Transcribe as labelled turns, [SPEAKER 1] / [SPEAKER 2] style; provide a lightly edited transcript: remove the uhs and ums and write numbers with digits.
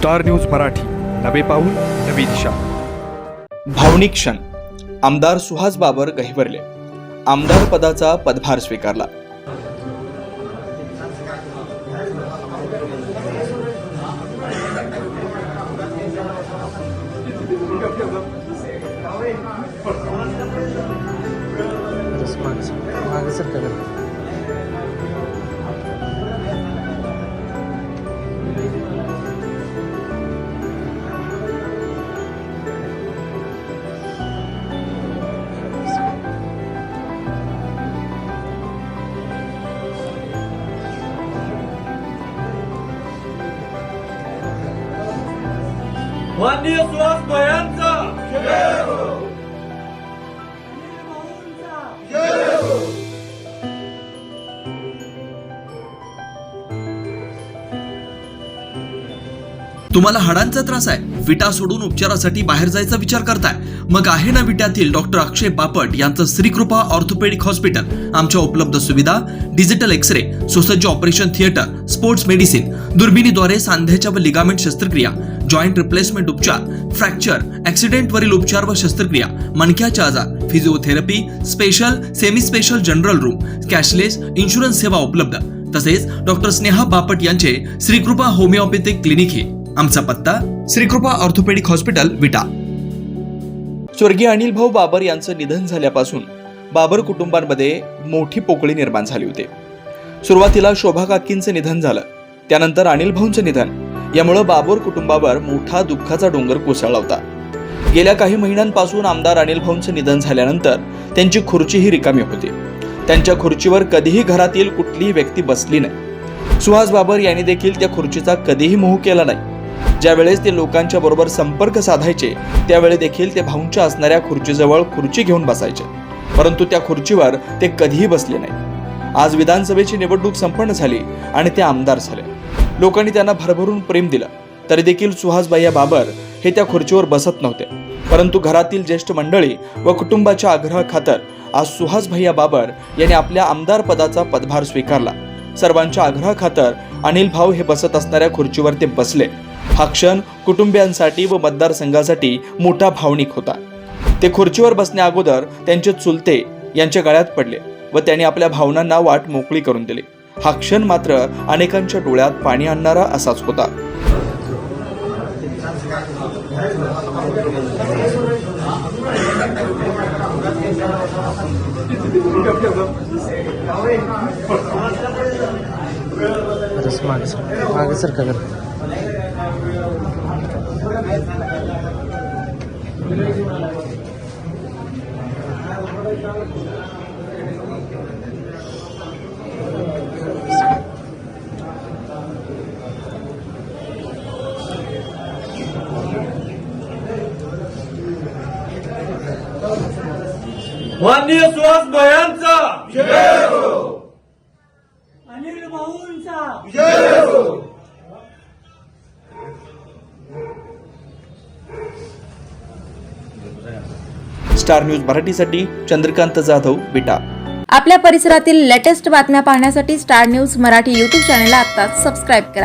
[SPEAKER 1] Star news Marathi, नवे पाऊल नवी दिशा।
[SPEAKER 2] भावनिक क्षण, आमदार सुहास बाबर गहिवरले, आमदार पदाचा पदभार स्वीकारला।
[SPEAKER 3] माननीय सुहास भयांचा जय हो। जय हो।
[SPEAKER 4] तुम्हाला हाडांचा त्रास आहे, विटा सोडून उपचारासाठी बाहेर जायचा विचार करताय? मग आहे ना विट्यातील डॉक्टर अक्षय बापट यांचं श्रीकृपा ऑर्थोपेडिक हॉस्पिटल। आमच्या उपलब्ध सुविधा डिजिटल एक्सरे, सुसज्ज ऑपरेशन थिएटर, स्पोर्ट्स मेडिसिन, दुर्बिणीद्वारे सांध्याच्या व लिगामेंट शस्त्रक्रिया, जॉइंट रिप्लेसमेंट उपचार, फ्रॅक्चर, ऍक्सिडेंट वरील उपचार व शस्त्रक्रिया, मणक्याचे आजार, physiotherapy, special, semi special general room, cashless insurance सेवा उपलब्ध। तसेच डॉक्टर स्नेहा बापट यांचे श्रीकृपा होमिओपॅथिक क्लिनिक हे। आमचा पत्ता श्रीकृपा ऑर्थोपेडिक हॉस्पिटल, विटा।
[SPEAKER 2] स्वर्गीय अनिल भाऊ बाबर यांचं निधन झाल्यापासून बाबर कुटुंबांमध्ये मोठी पोकळी निर्माण झाली होती। सुरुवातीला शोभा काकींचं निधन झालं, त्यानंतर अनिल भाऊंचं निधन, यामुळे बाबर कुटुंबावर मोठा दुःखाचा डोंगर कोसळला होता। गेल्या काही महिन्यांपासून आमदार अनिल भाऊंचं निधन झाल्यानंतर त्यांची खुर्चीही रिकामी होती। त्यांच्या खुर्चीवर कधीही घरातील कुठलीही व्यक्ती बसली नाही। सुहास बाबर यांनी देखील त्या खुर्चीचा कधीही मोह केला नाही। ज्यावेळेस ते लोकांच्या बरोबर संपर्क साधायचे त्यावेळी देखील ते भाऊंच्या असणाऱ्या खुर्चीजवळ खुर्ची घेऊन बसायचे, परंतु त्या खुर्चीवर ते कधीही बसले नाही। आज विधानसभेची निवडणूक संपन्न झाली आणि ते आमदार झाले। लोकांनी त्यांना भरभरून प्रेम दिलं, तरी देखील सुहास भैया बाबर हे त्या खुर्चीवर बसत नव्हते। परंतु घरातील ज्येष्ठ मंडळी व कुटुंबाच्या आग्रहाखातर आज सुहास भैया बाबर यांनी आपल्या आमदार पदाचा पदभार स्वीकारला। सर्वांच्या आग्रहाखातर अनिल भाऊ हे बसत असणाऱ्या खुर्चीवर ते बसले। हा क्षण कुटुंबियांसाठी व मतदारसंघासाठी मोठा भावनिक होता। ते खुर्चीवर बसण्या अगोदर त्यांचे चुलते यांच्या गळ्यात पडले व त्यांनी आपल्या भावनांना वाट मोकळी करून दिली। हा क्षण मात्र अनेकांच्या डोळ्यात पाणी आणणारा असाच होता।
[SPEAKER 3] माननीय सुहास भयांचा जय हो।
[SPEAKER 5] अनिल भाऊंचा
[SPEAKER 3] जय हो।
[SPEAKER 2] स्टार न्यूज मराठीसाठी चंद्रकांत जाधव, विटा।
[SPEAKER 6] आपल्या परिसरातील लेटेस्ट बातम्या पाहण्यासाठी स्टार न्यूज मराठी यूट्यूब चॅनलला आत्ताच सबस्क्राईब करा।